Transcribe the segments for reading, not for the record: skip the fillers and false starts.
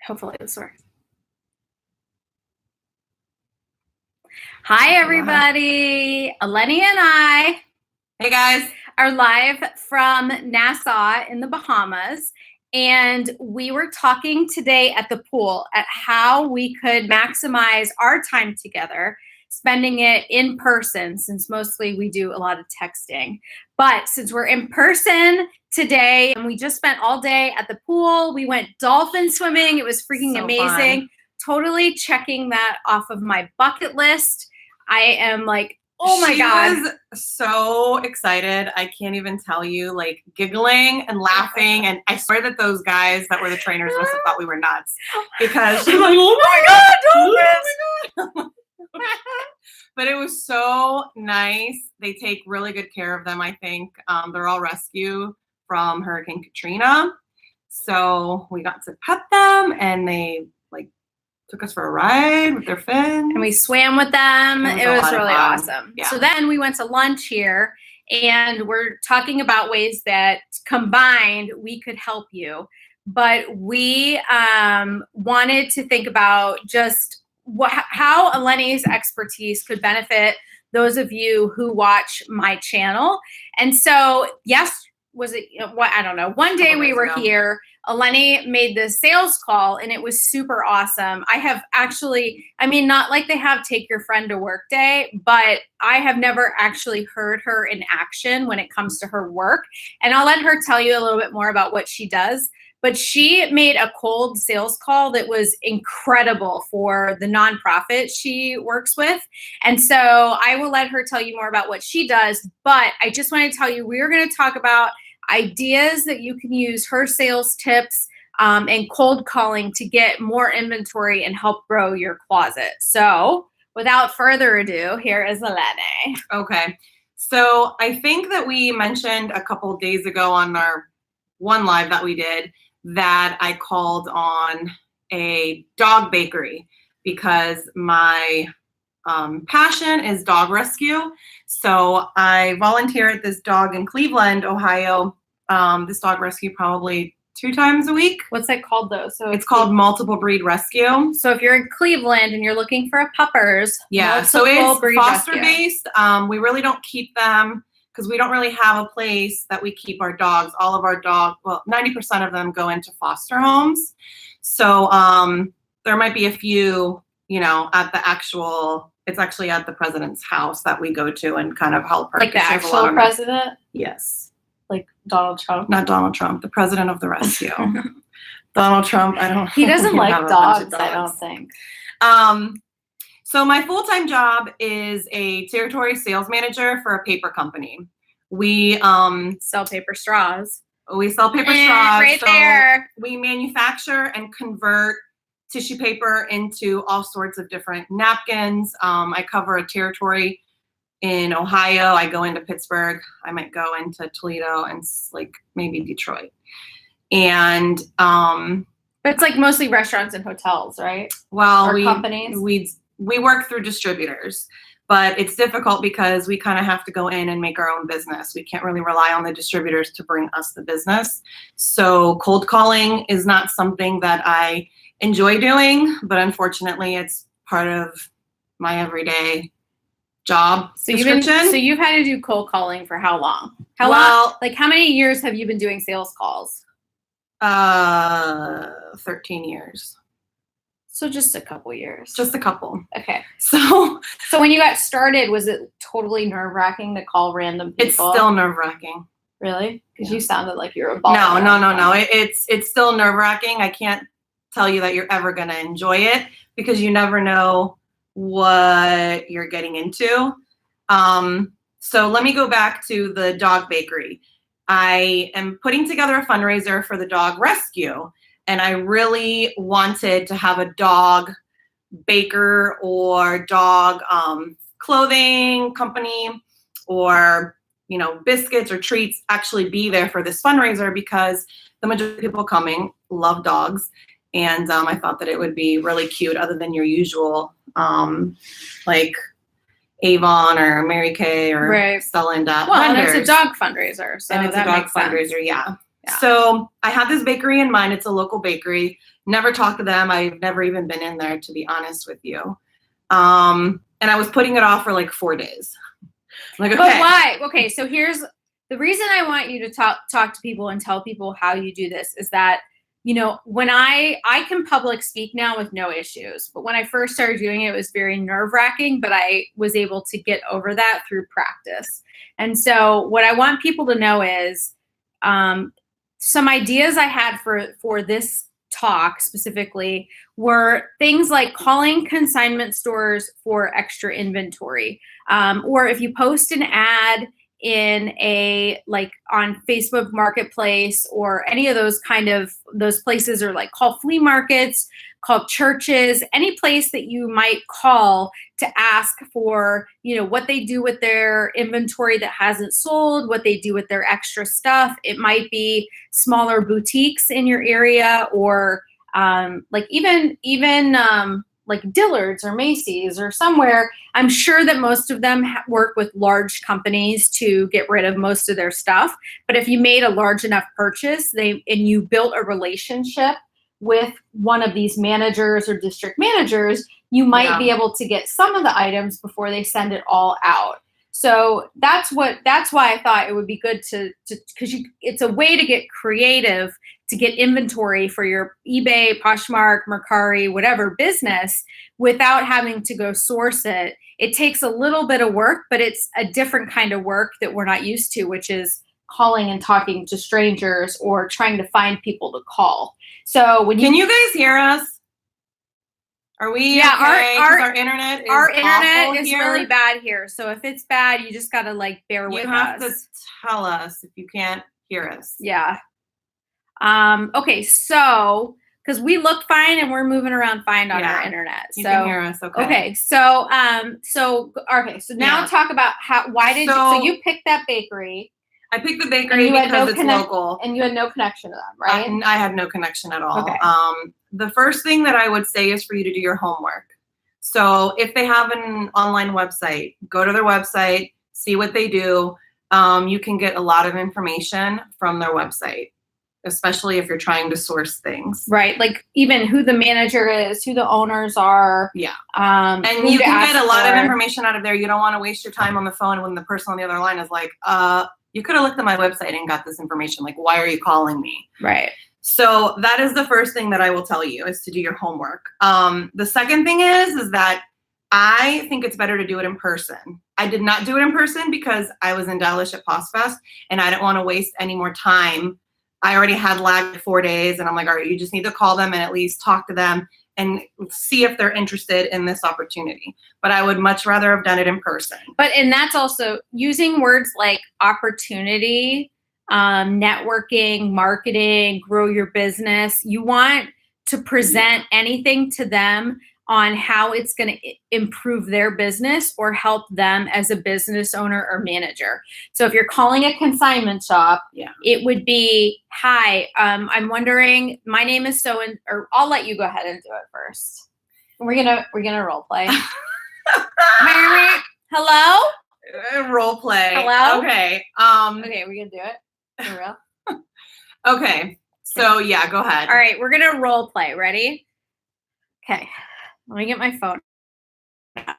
Hopefully this works. Hi, everybody. Eleni and I. Hey, guys. Are live from Nassau in the Bahamas. And we were talking today at the pool at how we could maximize our time together, spending it in person, since mostly we do a lot of texting. But since we're in person today, and we just spent all day at the pool, we went dolphin swimming. It was freaking amazing. Fun. Totally checking that off of my bucket list. I am like, oh my God. She was so excited. I can't even tell you, like giggling and laughing. And I swear that those guys that were the trainers must have thought we were nuts, because she's like, oh my God, dolphins. But it was so nice. They take really good care of them, I think. They're all rescue from Hurricane Katrina. So we got to pet them, and they took us for a ride with their fins. And we swam with them. It was really awesome. Yeah. So then we went to lunch here, and we're talking about ways that combined we could help you. But we wanted to think about just how Eleni's expertise could benefit those of you who watch my channel. And so, yes, was it what? I don't know. One day we were here. Eleni made this sales call, and it was super awesome. I have actually, not like they have take your friend to work day, but I have never actually heard her in action when it comes to her work. And I'll let her tell you a little bit more about what she does. But she made a cold sales call that was incredible for the nonprofit she works with. And so I will let her tell you more about what she does. But I just want to tell you, we're going to talk about ideas that you can use, her sales tips, and cold calling to get more inventory and help grow your closet. So without further ado, here is Eleni. Okay. So I think that we mentioned a couple of days ago on our one live that we did that I called on a dog bakery because my passion is dog rescue. So I volunteer at this dog in Cleveland, Ohio. This dog rescue probably 2 times a week. What's that called though? So it's called multiple breed rescue. So if you're in Cleveland and you're looking for a puppers, yeah, so it's foster based. We really don't keep them because we don't really have a place that we keep our dogs. All of our dogs, well, 90% of them go into foster homes. So there might be a few, at the actual, it's actually at the president's house that we go to and kind of help her. Like the actual president? Yes. Like Donald Trump? Not Donald Trump, the president of the rescue. Donald Trump, I don't. He doesn't like dogs, I don't think. So my full-time job is a territory sales manager for a paper company. We sell paper straws. We sell paper straws. Right there. We manufacture and convert tissue paper into all sorts of different napkins. I cover a territory in Ohio. I go into Pittsburgh. I might go into Toledo and maybe Detroit. And but it's mostly restaurants and hotels, right? Well, or companies. We work through distributors, but it's difficult because we kind of have to go in and make our own business. We can't really rely on the distributors to bring us the business. So cold calling is not something that I enjoy doing, but unfortunately it's part of my everyday job description. So you've had to do cold calling for how long? How long? How many years have you been doing sales calls? 13 years. So just a couple years. Just a couple. Okay. So when you got started, was it totally nerve-wracking to call random people? It's still nerve-wracking. Really? Because you sounded like you were a ball. No. It's still nerve-wracking. I can't tell you that you're ever going to enjoy it because you never know what you're getting into. So let me go back to the dog bakery. I am putting together a fundraiser for the dog rescue, and I really wanted to have a dog baker or dog clothing company or, biscuits or treats actually be there for this fundraiser because the majority of people coming love dogs. And I thought that it would be really cute other than your usual, Avon or Mary Kay or Stella and Dot. Well, and it's a dog fundraiser. So and it's a dog fundraiser, yeah. Yeah. So I had this bakery in mind. It's a local bakery. Never talked to them. I've never even been in there, to be honest with you. And I was putting it off for like 4 days. Like, okay. But why? Okay, so here's the reason I want you to talk to people and tell people how you do this is that, you know, when I can public speak now with no issues, but when I first started doing it, it was very nerve-wracking, but I was able to get over that through practice. And so what I want people to know is some ideas I had for this talk specifically were things like calling consignment stores for extra inventory. Or if you post an ad in like on Facebook Marketplace or any of those those places, or like call flea markets, call churches, any place that you might call to ask for, you know, what they do with their inventory that hasn't sold, what they do with their extra stuff. It might be smaller boutiques in your area, or like even like Dillard's or Macy's or somewhere. I'm sure that most of them work with large companies to get rid of most of their stuff. But if you made a large enough purchase, and you built a relationship with one of these managers or district managers, you might be able to get some of the items before they send it all out. So that's why I thought it would be good to because it's a way to get creative, to get inventory for your eBay, Poshmark, Mercari, whatever business without having to go source it. It takes a little bit of work, but it's a different kind of work that we're not used to, which is calling and talking to strangers or trying to find people to call. So can you guys hear us? Are we okay? Our internet is really bad here. So if it's bad, you just gotta like bear with us. You have to tell us if you can't hear us. Yeah. Okay, so because we look fine and we're moving around fine on our internet. So you can hear us, okay. Okay, so so now talk about so you picked that bakery. I picked the bakery because it's local. And you had no connection to them, right? I had no connection at all. Okay. The first thing that I would say is for you to do your homework. So if they have an online website, go to their website, see what they do. You can get a lot of information from their website, especially if you're trying to source things. Right, like even who the manager is, who the owners are. Yeah. And you can get a lot of information out of there. You don't want to waste your time on the phone when the person on the other line is like, you could have looked at my website and got this information. Like, why are you calling me? Right. So that is the first thing that I will tell you, is to do your homework. The second thing is that I think it's better to do it in person. I did not do it in person because I was in Dallas at PostFest and I didn't want to waste any more time. I already had lagged 4 days and I'm like, all right, you just need to call them and at least talk to them and see if they're interested in this opportunity. But I would much rather have done it in person. And that's also using words like opportunity, networking, marketing, grow your business. You want to present anything to them on how it's going to improve their business or help them as a business owner or manager. So if you're calling a consignment shop, it would be, hi, I'm wondering, my name is or I'll let you go ahead and do it first. We're gonna role play. Hello? Role play. Hello? Okay. Okay, we're gonna do it for real. Okay. So yeah, go ahead. All right, we're gonna role play. Ready? Okay. Let me get my phone. All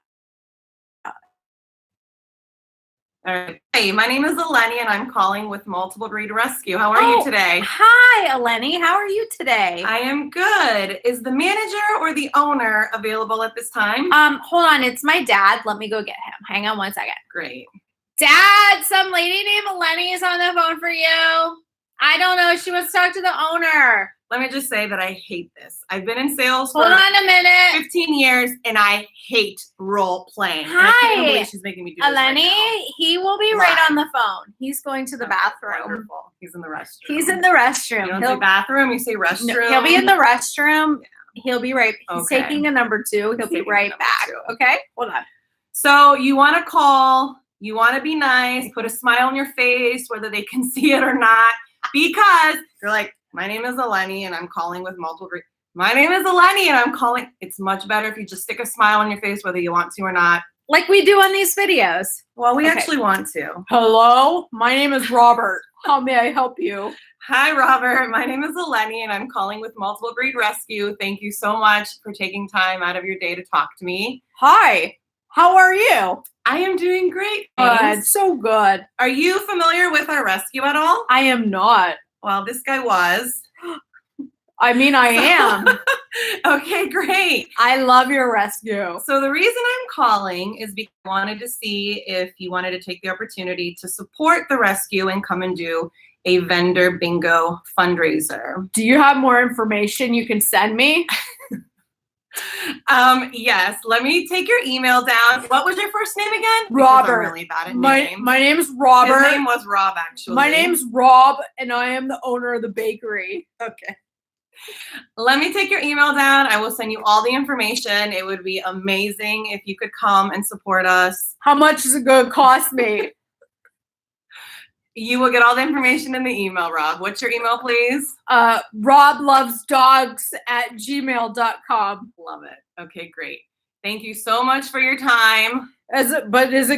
right. Hey, my name is Eleni, and I'm calling with Multiple Breed Rescue. How are you today? Hi, Eleni. How are you today? I am good. Is the manager or the owner available at this time? Hold on. It's my dad. Let me go get him. Hang on one second. Great. Dad, some lady named Eleni is on the phone for you. I don't know. She wants to talk to the owner. Let me just say that I hate this. I've been in sales for Hold on a minute. 15 years, and I hate role playing. Hi, I can't believe she's making me do this Eleni. Right He will be right on the phone. He's going to the bathroom. Wonderful. He's in the restroom. He's in the restroom. You don't say bathroom, you say restroom. No, he'll be in the restroom. Yeah. He'll be right. He's okay. taking a number 2. He'll be right back. Okay, hold on. So you want to call. You want to be nice. Put a smile on your face, whether they can see it or not, because you're like, my name is Eleni, and I'm calling with Multiple Breed. My name is Eleni, and I'm calling. It's much better if you just stick a smile on your face, whether you want to or not. Like we do on these videos. Well, we actually want to. Hello, my name is Robert. How may I help you? Hi, Robert. My name is Eleni, and I'm calling with Multiple Breed Rescue. Thank you so much for taking time out of your day to talk to me. Hi. How are you? I am doing great. Good. Thanks. So good. Are you familiar with our rescue at all? I am not. Well, this guy was. I mean, I am. Okay, great. I love your rescue. So the reason I'm calling is because I wanted to see if you wanted to take the opportunity to support the rescue and come and do a vendor bingo fundraiser. Do you have more information you can send me? Yes. Let me take your email down. What was your first name again? Robert. Because I'm really bad at names. My name's Robert. His name was Rob, actually. My name's Rob, and I am the owner of the bakery. Okay. Let me take your email down. I will send you all the information. It would be amazing if you could come and support us. How much is it going to cost me? You will get all the information in the email, Rob. What's your email, please? roblovesdogs@gmail.com. Love it. Okay, great. Thank you so much for your time. Is it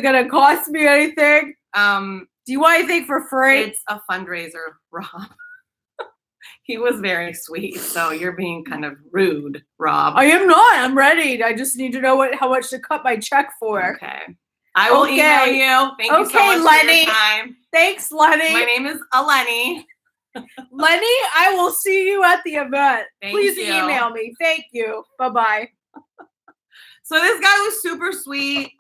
going to cost me anything? Do you want anything for free? It's a fundraiser, Rob. He was very sweet, so you're being kind of rude, Rob. I am not. I'm ready. I just need to know how much to cut my check for. Okay. I will email you. Thank you so much for your time. Thanks, Lenny. My name is Eleni. Lenny, I will see you at the event. Please you. email me. Thank you. Bye-bye. So this guy was super sweet.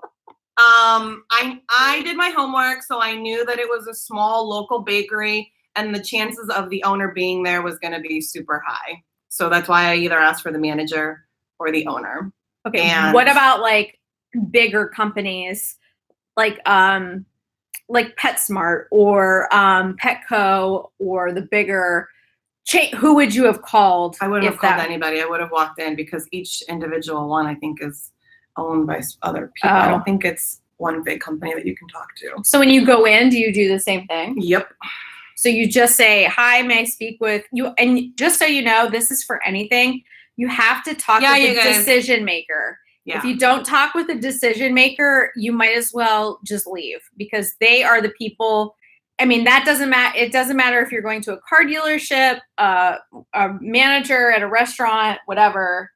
I did my homework, so I knew that it was a small local bakery, and the chances of the owner being there was going to be super high. So that's why I either asked for the manager or the owner. Okay. And what about like bigger companies, like PetSmart or Petco or the bigger chain? Who would you have called? I wouldn't have called anybody. I would have walked in because each individual one, I think, is owned by other people. I don't think it's one big company that you can talk to. So when you go in, do you do the same thing? Yep. So you just say, "Hi, may I speak with you?" And just so you know, this is for anything. You have to talk with the decision maker. Yeah. If you don't talk with a decision maker, you might as well just leave, because they are the people. I mean, that doesn't matter. It doesn't matter if you're going to a car dealership, a manager at a restaurant, whatever.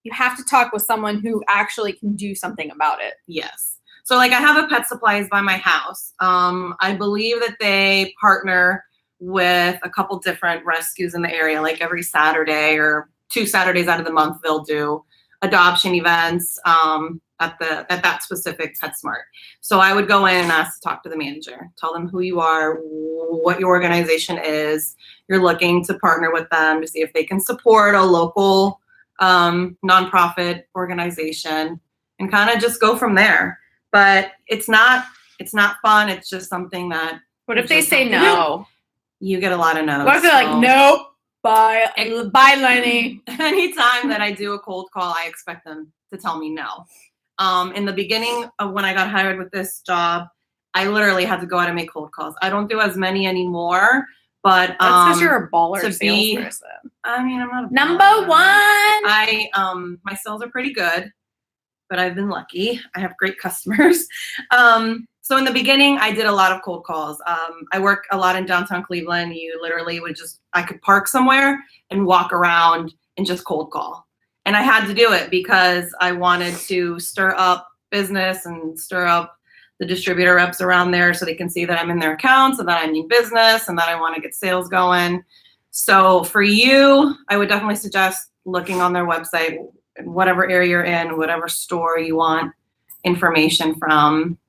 You have to talk with someone who actually can do something about it. Yes. So like I have a Pet Supplies by my house. I believe that they partner with a couple different rescues in the area. Like every Saturday or 2 Saturdays out of the month, they'll do adoption events at that specific PetSmart. So I would go in and ask to talk to the manager, tell them who you are, what your organization is. You're looking to partner with them to see if they can support a local nonprofit organization, and kind of just go from there. But it's not fun. It's just something that. What if they say no? You get a lot of no's. What if they're like, nope, bye, Lenny? Anytime that I do a cold call, I expect them to tell me no. In the beginning of when I got hired with this job, I literally had to go out and make cold calls. I don't do as many anymore, but that's because you're a baller salesperson. I mean, I'm not a number baller. one. My sales are pretty good, but I've been lucky. I have great customers. So in the beginning, I did a lot of cold calls. I work a lot in downtown Cleveland. You literally I could park somewhere and walk around and just cold call. And I had to do it because I wanted to stir up business and stir up the distributor reps around there so they can see that I'm in their accounts and that I need business and that I want to get sales going. So for you, I would definitely suggest looking on their website, whatever area you're in, whatever store you want information from.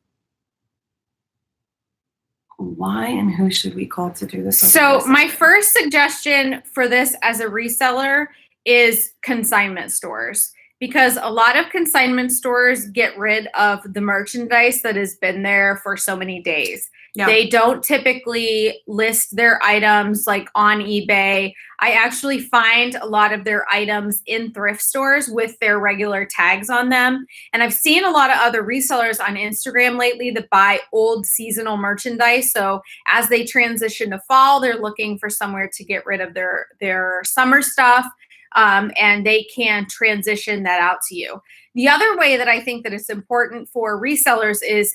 Why and who should we call to do this? So my first suggestion for this as a reseller is consignment stores, because a lot of consignment stores get rid of the merchandise that has been there for so many days. Yeah. They don't typically list their items like on eBay. I actually find a lot of their items in thrift stores with their regular tags on them. And I've seen a lot of other resellers on Instagram lately that buy old seasonal merchandise. So as they transition to fall, they're looking for somewhere to get rid of their summer stuff. And they can transition that out to you. The other way that I think that it's important for resellers is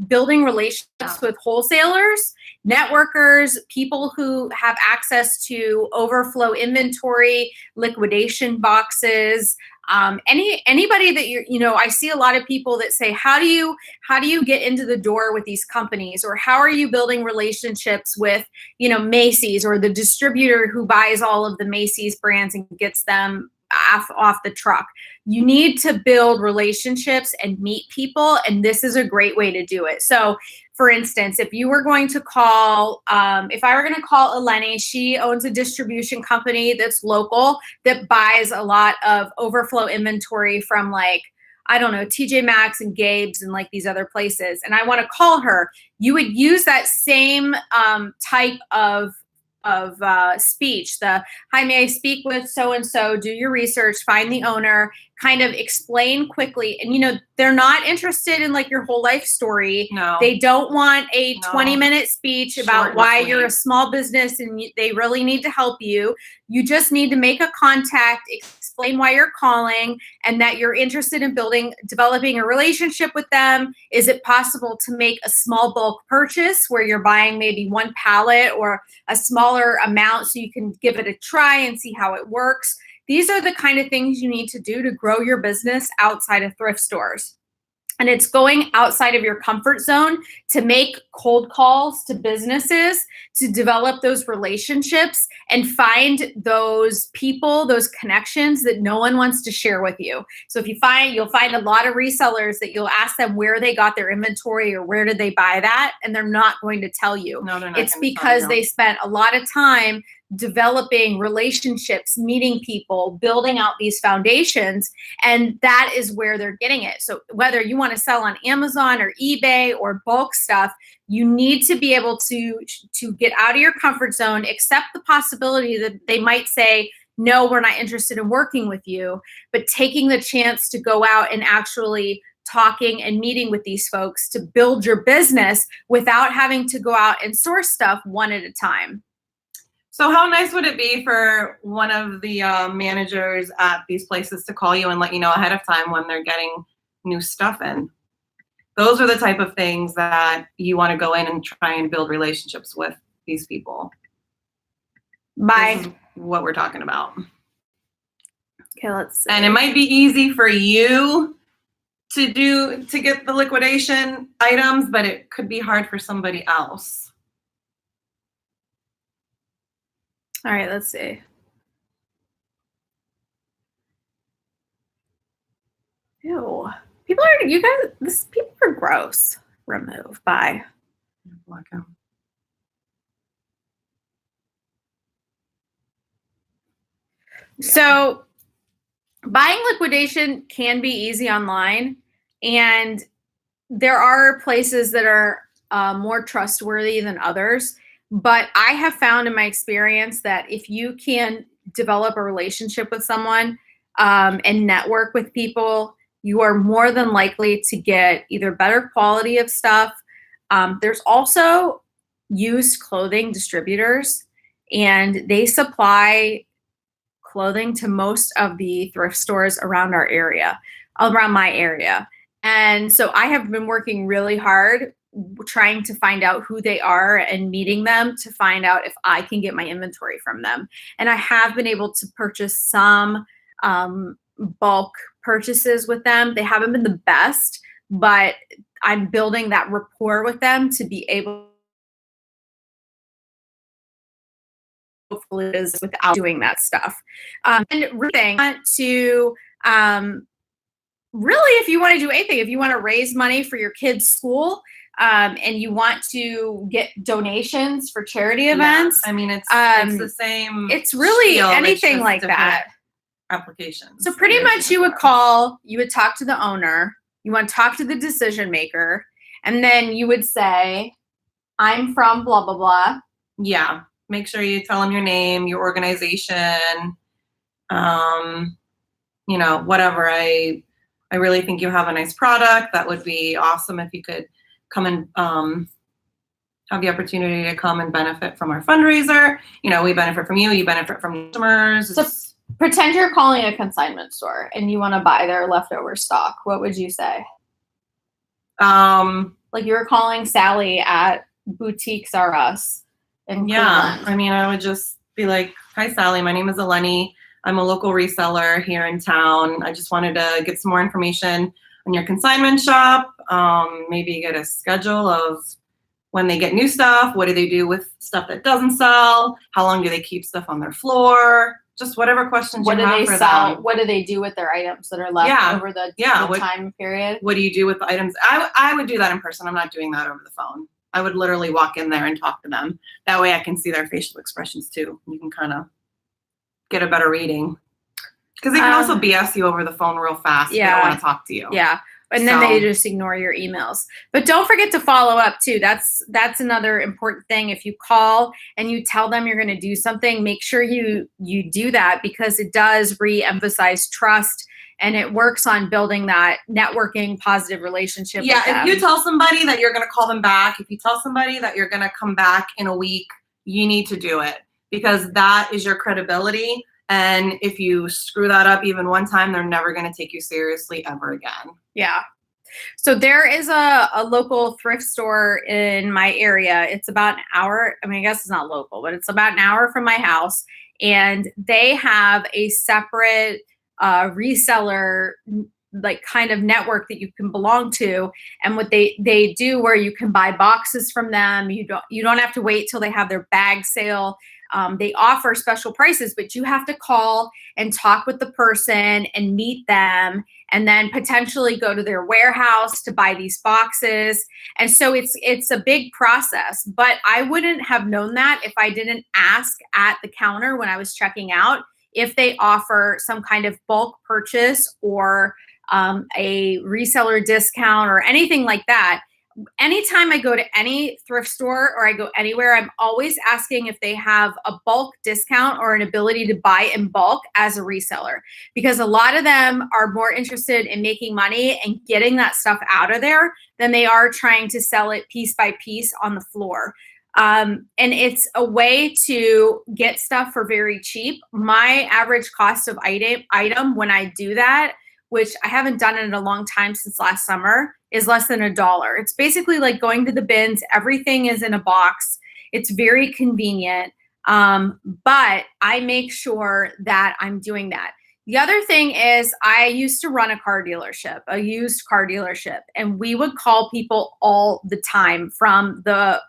building relationships with wholesalers, networkers, people who have access to overflow inventory, liquidation boxes. Anybody that I see a lot of people that say, how do you get into the door with these companies, or how are you building relationships with, Macy's, or the distributor who buys all of the Macy's brands and gets them off the truck. You need to build relationships and meet people, and this is a great way to do it. So, for instance, if I were going to call Eleni, she owns a distribution company that's local that buys a lot of overflow inventory from, like, I don't know, TJ Maxx and Gabe's and like these other places, and I want to call her. You would use that same type of speech. Hi, may I speak with so and so? Do your research, find the owner, kind of explain quickly. And they're not interested in like your whole life story. No. They don't want a 20-minute speech about why you're a small business and they really need to help you. You just need to make a contact, explain why you're calling, and that you're interested in developing a relationship with them. Is it possible to make a small bulk purchase where you're buying maybe one pallet or a smaller amount so you can give it a try and see how it works? These are the kind of things you need to do to grow your business outside of thrift stores. And it's going outside of your comfort zone to make cold calls to businesses, to develop those relationships and find those people, those connections that no one wants to share with you. So you'll find a lot of resellers that you'll ask them where they got their inventory or where did they buy that, and they're not going to tell you. No, they're not. It's because they spent a lot of time developing relationships, meeting people, building out these foundations, and that is where they're getting it. So whether you want to sell on Amazon or eBay or bulk stuff, you need to be able to get out of your comfort zone, accept the possibility that they might say, no, we're not interested in working with you, but taking the chance to go out and actually talking and meeting with these folks to build your business without having to go out and source stuff one at a time. So how nice would it be for one of the managers at these places to call you and let you know ahead of time when they're getting new stuff in? Those are the type of things that you want to go in and try and build relationships with these people. This is what we're talking about. Okay, let's see. And it might be easy for you to get the liquidation items, but it could be hard for somebody else. All right, let's see. Ew. People are gross. Remove. Bye. Block out. So buying liquidation can be easy online, and there are places that are more trustworthy than others. But I have found in my experience that if you can develop a relationship with someone and network with people, you are more than likely to get either better quality of stuff. There's also used clothing distributors, and they supply clothing to most of the thrift stores around my area. And so I have been working really hard trying to find out who they are and meeting them to find out if I can get my inventory from them. And I have been able to purchase some bulk purchases with them. They haven't been the best, but I'm building that rapport with them to be able hopefully is without doing that stuff. And really want to really, if you want to do anything, if you want to raise money for your kids' school, and you want to get donations for charity events. I mean, it's the same. It's really anything like that. Applications. So pretty much you would talk to the owner, you want to talk to the decision maker, and then you would say, I'm from blah, blah, blah. Yeah. Make sure you tell them your name, your organization, whatever. I really think you have a nice product. That would be awesome if you could come and have the opportunity to come and benefit from our fundraiser. We benefit from you. You benefit from customers. Pretend you're calling a consignment store and you want to buy their leftover stock. What would you say? Like you were calling Sally at Boutiques R Us in Cleveland. I mean, I would just be like, hi, Sally, my name is Eleni. I'm a local reseller here in town. I just wanted to get some more information on your consignment shop. Maybe get a schedule of when they get new stuff. What do they do with stuff that doesn't sell? How long do they keep stuff on their floor? Just whatever questions you have for them. What do they do with their items that are left over the time period? What do you do with the items? I would do that in person. I'm not doing that over the phone. I would literally walk in there and talk to them. That way I can see their facial expressions too. You can kind of get a better reading. Because they can also BS you over the phone real fast. They don't want to talk to you. Yeah. And then they just ignore your emails. But don't forget to follow up too. That's another important thing. If you call and you tell them you're going to do something, make sure you do that, because it does re-emphasize trust and it works on building that networking positive relationship with them. If you tell somebody that you're going to call them back, if you tell somebody that you're going to come back in a week, you need to do it, because that is your credibility. And if you screw that up even one time, they're never going to take you seriously ever again. Yeah. So there is a local thrift store in my area. It's about an hour. I mean, I guess it's not local, but it's about an hour from my house. And they have a separate reseller, like kind of network that you can belong to. And what they do, where you can buy boxes from them. You don't have to wait till they have their bag sale. They offer special prices, but you have to call and talk with the person and meet them, and then potentially go to their warehouse to buy these boxes. And so it's a big process, but I wouldn't have known that if I didn't ask at the counter when I was checking out if they offer some kind of bulk purchase or a reseller discount or anything like that. Anytime I go to any thrift store or I go anywhere, I'm always asking if they have a bulk discount or an ability to buy in bulk as a reseller, because a lot of them are more interested in making money and getting that stuff out of there than they are trying to sell it piece by piece on the floor. And it's a way to get stuff for very cheap. My average cost of item when I do that, which I haven't done it in a long time since last summer, is less than $1. It's basically like going to the bins. Everything is in a box. It's very convenient. But I make sure that I'm doing that. The other thing is, I used to run a used car dealership, and we would call people all the time from the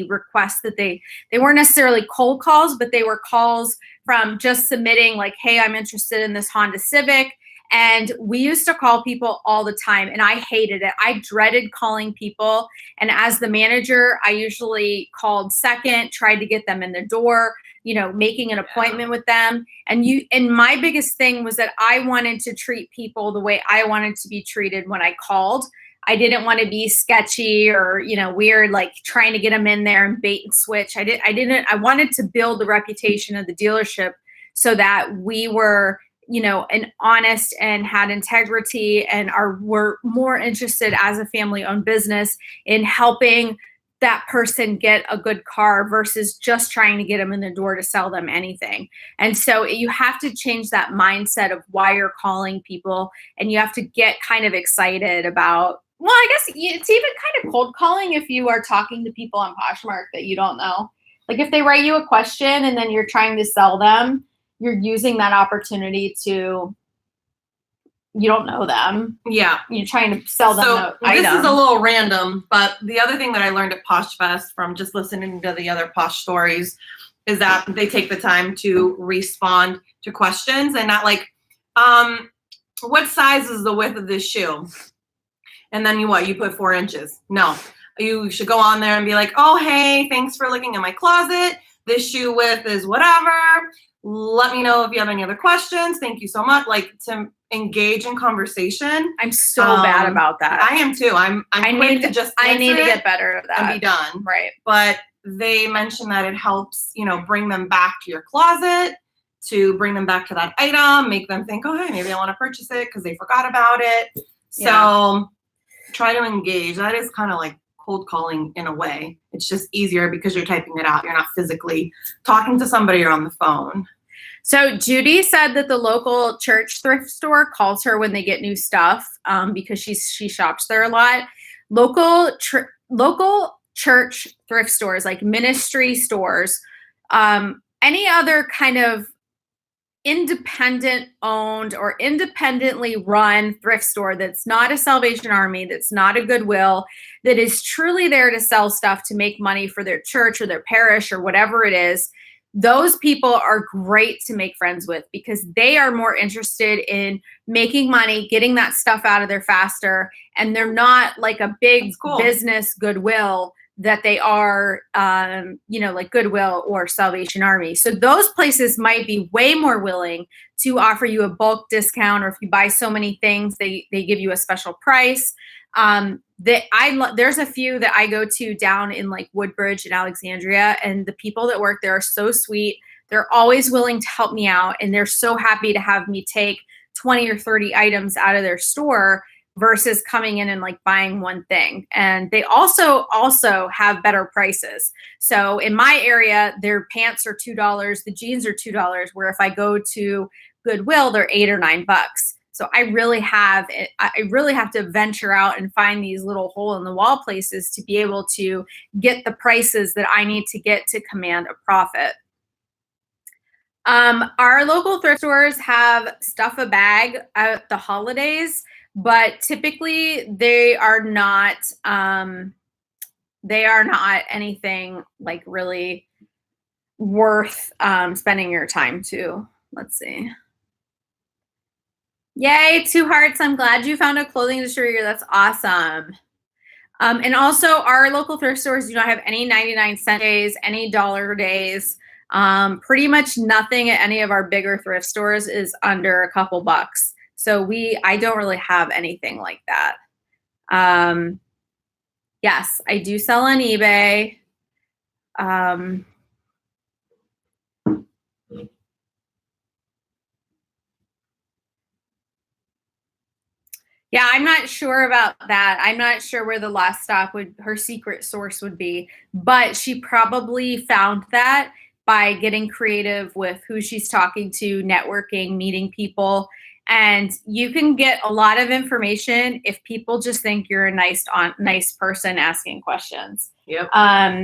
requests that they weren't necessarily cold calls, but they were calls from just submitting like, hey, I'm interested in this Honda Civic. And we used to call people all the time, and I hated it. I dreaded calling people. And as the manager, I usually called second, tried to get them in the door, making an appointment with them. And my biggest thing was that I wanted to treat people the way I wanted to be treated when I called. I didn't want to be sketchy or, weird, like trying to get them in there and bait and switch. I wanted to build the reputation of the dealership so that we were, and honest and had integrity and were more interested as a family-owned business in helping that person get a good car versus just trying to get them in the door to sell them anything. And so you have to change that mindset of why you're calling people, and you have to get kind of excited about, well, I guess it's even kind of cold calling if you are talking to people on Poshmark that you don't know. Like if they write you a question and then you're trying to sell them, you're using that opportunity to, you don't know them. Yeah. You're trying to sell them an item. This is a little random, but the other thing that I learned at Posh Fest from just listening to the other Posh stories is that they take the time to respond to questions and not like, what size is the width of this shoe? And then you put 4 inches. No, you should go on there and be like, oh, hey, thanks for looking in my closet. This shoe width is whatever. Let me know if you have any other questions. Thank you so much. Like, to engage in conversation. I'm so bad about that. I am too. I need to get better at that and be done. Right. But they mentioned that it helps, bring them back to your closet, to bring them back to that item, make them think, oh, hey, maybe I want to purchase it because they forgot about it. So try to engage. That is kind of like cold calling in a way. It's just easier because you're typing it out. You're not physically talking to somebody or on the phone. So Judy said that the local church thrift store calls her when they get new stuff, because she shops there a lot. Local church thrift stores, like ministry stores, any other kind of independent owned or independently run thrift store that's not a Salvation Army, that's not a Goodwill, that is truly there to sell stuff to make money for their church or their parish or whatever it is, those people are great to make friends with because they are more interested in making money, getting that stuff out of there faster, and they're not like a big business Goodwill that they are, like Goodwill or Salvation Army. So those places might be way more willing to offer you a bulk discount, or if you buy so many things, they give you a special price. There's a few that I go to down in like Woodbridge and Alexandria, and the people that work there are so sweet. They're always willing to help me out, and they're so happy to have me take 20 or 30 items out of their store versus coming in and like buying one thing. And they also have better prices. So in my area, their pants are $2, the jeans are $2, where if I go to Goodwill, they're $8 or $9. So I really have to venture out and find these little hole in the wall places to be able to get the prices that I need to get to command a profit. Our local thrift stores have stuff a bag at the holidays, but typically they are not anything like really worth spending your time to. Let's see. Yay, 2 hearts. I'm glad you found a clothing distributor. That's awesome. And also our local thrift stores do not have any 99-cent days, any dollar days. Pretty much nothing at any of our bigger thrift stores is under a couple bucks. So I don't really have anything like that. Yes, I do sell on eBay. Yeah, I'm not sure about that. I'm not sure where the last stop her secret source would be, but she probably found that by getting creative with who she's talking to, networking, meeting people. And you can get a lot of information if people just think you're a nice person asking questions. Yep.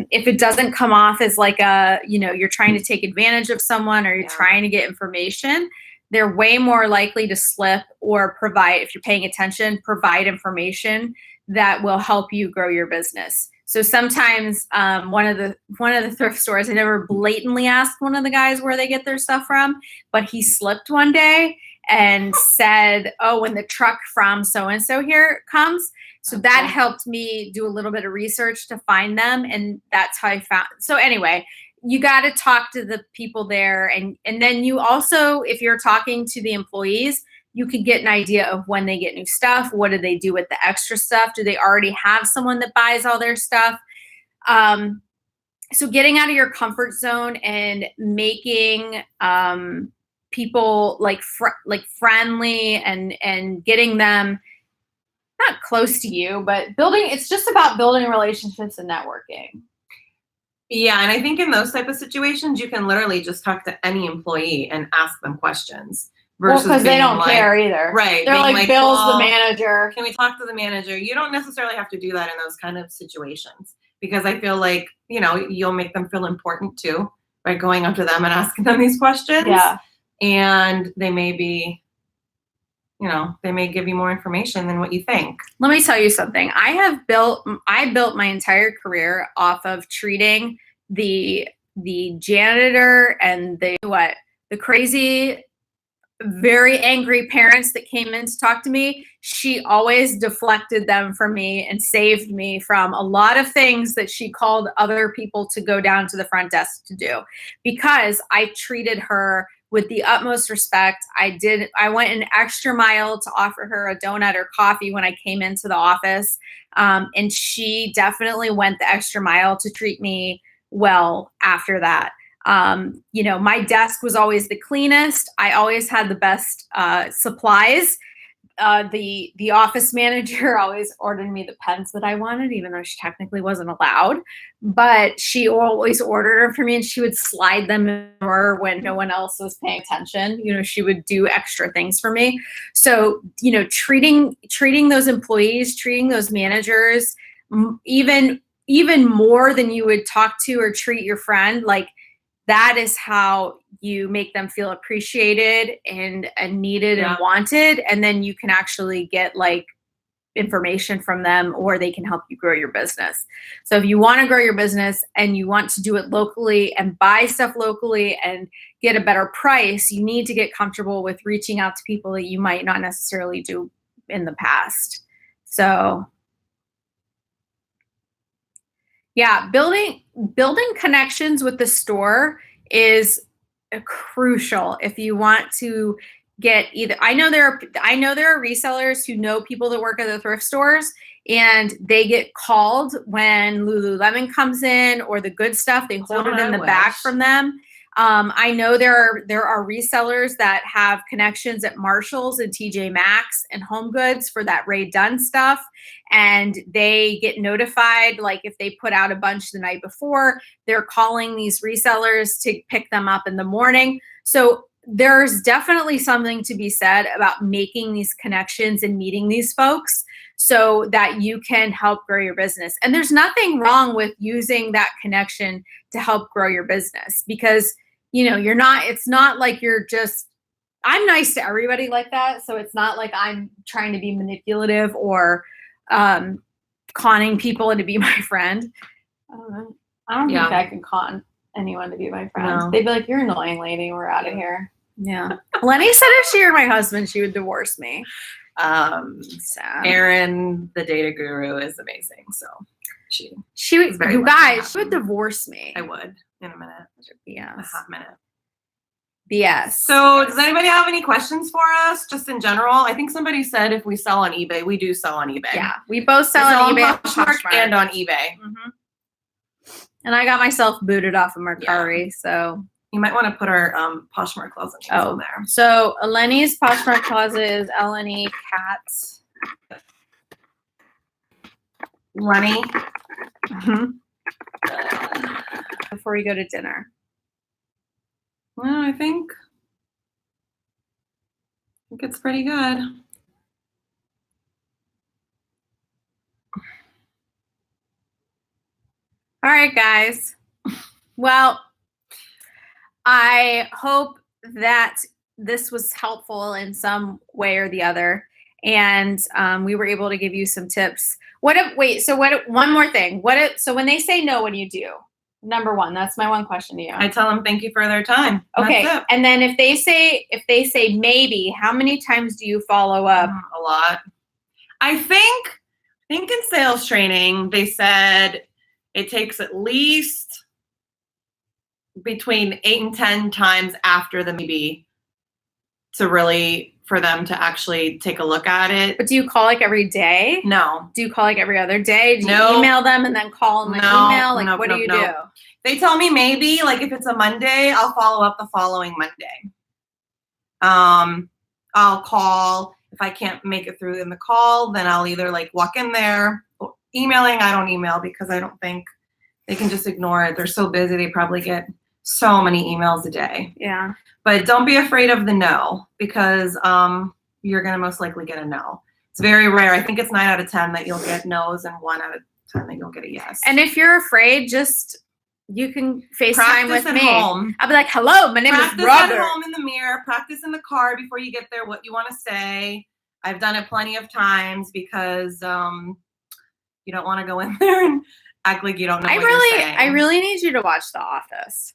If it doesn't come off as like you're trying to take advantage of someone or you're trying to get information, they're way more likely to slip or provide, if you're paying attention, provide information that will help you grow your business. So sometimes one of the thrift stores, I never blatantly asked one of the guys where they get their stuff from, but he slipped one day and said, "Oh, when the truck from so-and-so here comes." So that helped me do a little bit of research to find them, and that's how I found. So anyway, you got to talk to the people there, and then you also, if you're talking to the employees, you could get an idea of when they get new stuff. What do they do with the extra stuff? Do they already have someone that buys all their stuff? So getting out of your comfort zone and making people like friendly and getting them not close to you, but it's just about building relationships and networking. Yeah, and I think in those type of situations, you can literally just talk to any employee and ask them questions. Well, because they don't care either. Right. They're like, Bill's the manager. Can we talk to the manager? You don't necessarily have to do that in those kind of situations, because I feel like, you'll make them feel important too by going up to them and asking them these questions. Yeah. And they may be, they may give you more information than what you think. Let me tell you something. I built my entire career off of treating the janitor and the crazy, very angry parents that came in to talk to me. She always deflected them from me and saved me from a lot of things that she called other people to go down to the front desk to do, because I treated her with the utmost respect. I went an extra mile to offer her a donut or coffee when I came into the office. And she definitely went the extra mile to treat me well after that. My desk was always the cleanest. I always had the best supplies. the office manager always ordered me the pens that I wanted, even though she technically wasn't allowed. But she always ordered them for me, and she would slide them in the drawer when no one else was paying attention. She would do extra things for me. So, treating those employees, treating those managers, even more than you would talk to or treat your friend, like that is how you make them feel appreciated and needed and wanted. And then you can actually get like information from them, or they can help you grow your business. So if you want to grow your business and you want to do it locally and buy stuff locally and get a better price, you need to get comfortable with reaching out to people that you might not necessarily do in the past. So yeah, building connections with the store is crucial if you want to get either. I know there are resellers who know people that work at the thrift stores, and they get called when Lululemon comes in or the good stuff. They hold it in the back from them. I know there are resellers that have connections at Marshall's and TJ Maxx and Home Goods for that Ray Dunn stuff. And they get notified, like if they put out a bunch the night before, they're calling these resellers to pick them up in the morning. So there's definitely something to be said about making these connections and meeting these folks so that you can help grow your business. And there's nothing wrong with using that connection to help grow your business, because it's not like you're just, I'm nice to everybody like that. So it's not like I'm trying to be manipulative or conning people into be my friend. I don't think I can con anyone to be my friend. No. They'd be like, "You're an annoying lady. We're out of here." Yeah. Lenny said if she were my husband, she would divorce me. Erin, the data guru, is amazing. So she would, you guys, she would divorce me. I would in a minute. BS. A half minute. BS. So does anybody have any questions for us, just in general? I think somebody said if we sell on eBay. We do sell on eBay. Yeah, we both sell on eBay and on eBay. Mm-hmm. And I got myself booted off of Mercari, so you might want to put our Poshmark closet on there. So Eleni's Poshmark closet is Eleni Cats. Lenny. Mm-hmm. Before we go to dinner. Well, I think it's pretty good. All right, guys. Well, I hope that this was helpful in some way or the other, and we were able to give you some tips. One more thing. So when they say no, what do you do? Number one, that's my one question to you. I tell them thank you for their time. Okay. And then if they say maybe, how many times do you follow up? A lot. I think in sales training, they said it takes at least between 8 and 10 times after the maybe for them to actually take a look at it. But do you call like every day? No. Do you call like every other day? Do you email them and then call and email? Like what do you do? They tell me maybe, like if it's a Monday, I'll follow up the following Monday. I'll call. If I can't make it through in the call, then I'll either like walk in there. Emailing, I don't email because I don't think they can just ignore it. They're so busy. They probably get so many emails a day. Yeah. But don't be afraid of the no, because you're going to most likely get a no. It's very rare. I think it's 9 out of 10 that you'll get no's and 1 out of 10 that you'll get a yes. And if you're afraid, you can FaceTime with me. Home. I'll be like, hello, my name is Robert. Practice at home in the mirror. Practice in the car before you get there what you want to say. I've done it plenty of times because you don't want to go in there and act like you don't know what you're saying. I really need you to watch The Office.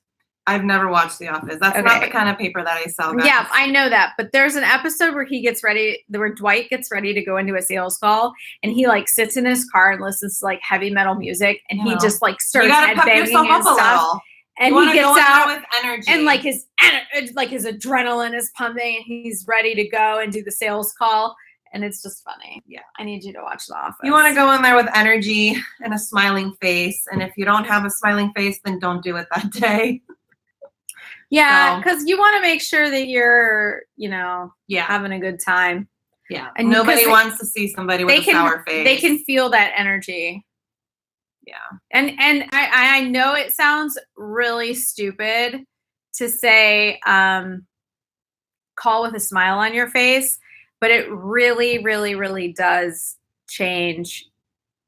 I've never watched The Office. That's not the kind of paper that I sell, guys. Yeah, I know that. But there's an episode where Dwight gets ready to go into a sales call, and he like sits in his car and listens to like heavy metal music, and he just like starts headbanging and stuff. And he gets out with energy, and like his adrenaline is pumping, and he's ready to go and do the sales call. And it's just funny. Yeah, I need you to watch The Office. You want to go in there with energy and a smiling face, and if you don't have a smiling face, then don't do it that day. Yeah, because you want to make sure that you're, having a good time. Yeah. And nobody wants to see somebody with a sour face. They can feel that energy. Yeah. And I know it sounds really stupid to say call with a smile on your face, but it really, really, really does change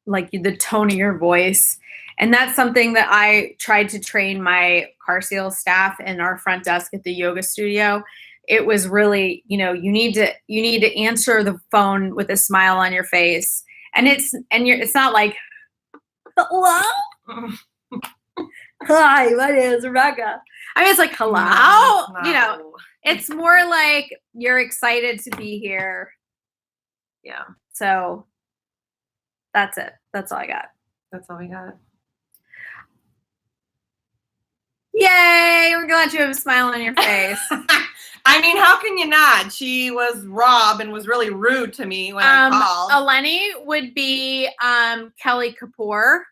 like the tone of your voice. And that's something that I tried to train my car sales staff and our front desk at the yoga studio. It was really, you need to answer the phone with a smile on your face. And it's not like, hello? Hi, my name is Rebecca. I mean, it's like, hello? No. It's more like you're excited to be here. Yeah. So that's it. That's all I got. That's all we got. Yay! We're glad you have a smile on your face. I mean, how can you not? She was Rob and was really rude to me when I called. Eleni would be Kelly Kapoor.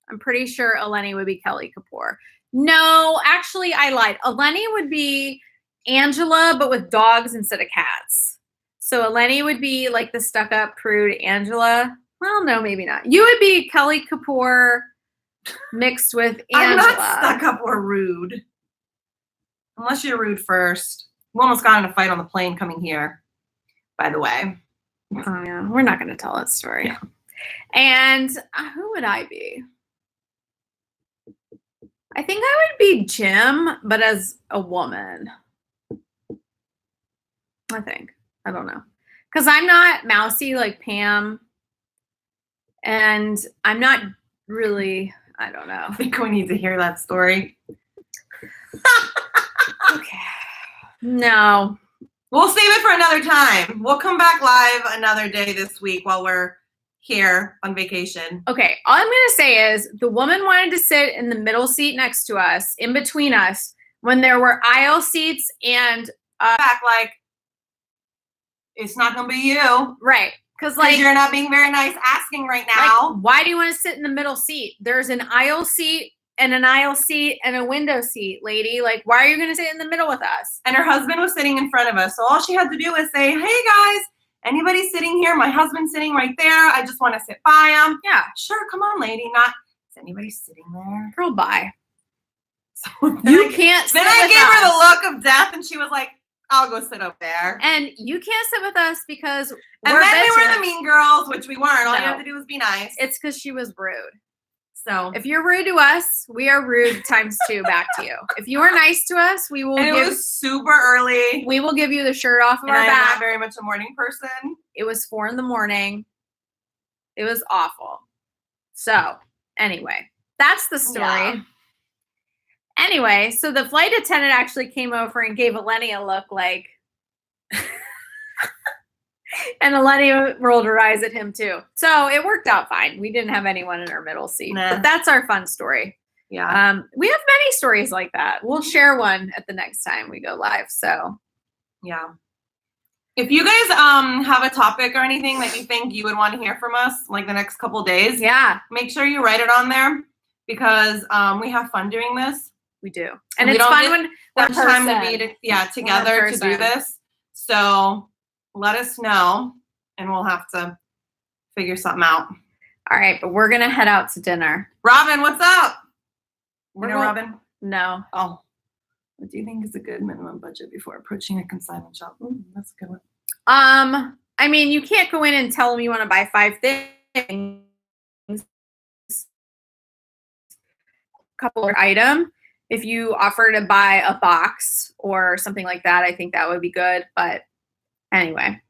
I'm pretty sure Eleni would be Kelly Kapoor. No, actually, I lied. Eleni would be Angela, but with dogs instead of cats. So Eleni would be like the stuck-up prude Angela. Well, no, maybe not. You would be Kelly Kapoor mixed with Angela. I'm not stuck up or rude. Unless you're rude first. We almost got in a fight on the plane coming here, by the way. Oh, yeah. We're not going to tell that story. Yeah. And who would I be? I think I would be Jim, but as a woman. I think. I don't know. Because I'm not mousy like Pam. And I'm not really, I don't know. I think we need to hear that story. Okay. No. We'll save it for another time. We'll come back live another day this week while we're here on vacation. Okay. All I'm going to say is the woman wanted to sit in the middle seat next to us, in between us, when there were aisle seats and back like, it's not going to be you. Right. Because like you're not being very nice asking right now. Like, why do you want to sit in the middle seat? There's an aisle seat and an aisle seat and a window seat, lady. Like, why are you going to sit in the middle with us? And her husband was sitting in front of us. So all she had to do was say, hey guys, anybody sitting here? My husband's sitting right there. I just want to sit by him. Yeah. Sure. Come on, lady. Not, is anybody sitting there? Girl, bye. So you can't sit Then I with gave us. her the look of death and she was like, I'll go sit up there. And you can't sit with us because and we're then we were bitches. the mean girls, which we weren't. All No. you have to do is be nice. It's because she was rude. So if you're rude to us, we are rude times 2 back to you. If you are nice to us, we will and it was super early. We will give you the shirt off of our I'm back. not very much a morning person. It was 4 a.m. It was awful. So anyway, that's the story. Yeah. Anyway, so the flight attendant actually came over and gave Eleni a look like, and Eleni rolled her eyes at him too. So it worked out fine. We didn't have anyone in our middle seat. Nah. But that's our fun story. Yeah. We have many stories like that. We'll share one at the next time we go live. So yeah. If you guys have a topic or anything that you think you would want to hear from us like the next couple days, yeah, make sure you write it on there because we have fun doing this. We do. And we it's don't fun get when that we're time to be together to do this. So let us know and we'll have to figure something out. All right, but we're gonna head out to dinner. Robin, what's up? Robin? No. Oh. What do you think is a good minimum budget before approaching a consignment shop? Ooh, that's a good one. I mean, you can't go in and tell them you want to buy 5 things, couple of item. If you offer to buy a box or something like that, I think that would be good. But anyway.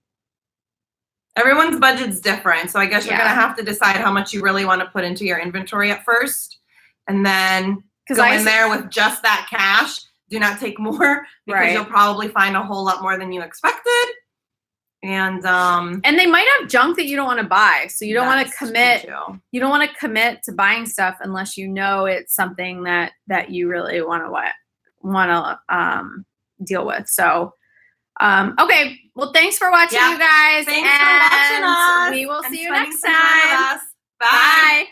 Everyone's budget's different. So I guess you're going to have to decide how much you really want to put into your inventory at first. And then go in there with just that cash. Do not take more because you'll probably find a whole lot more than you expected. And they might have junk that you don't want to buy. So you don't want to commit. You don't want to commit to buying stuff unless you know it's something that you really want to deal with. So okay. Well, thanks for watching, you guys. Thanks for watching us. We will see you next time. time. Bye. Bye.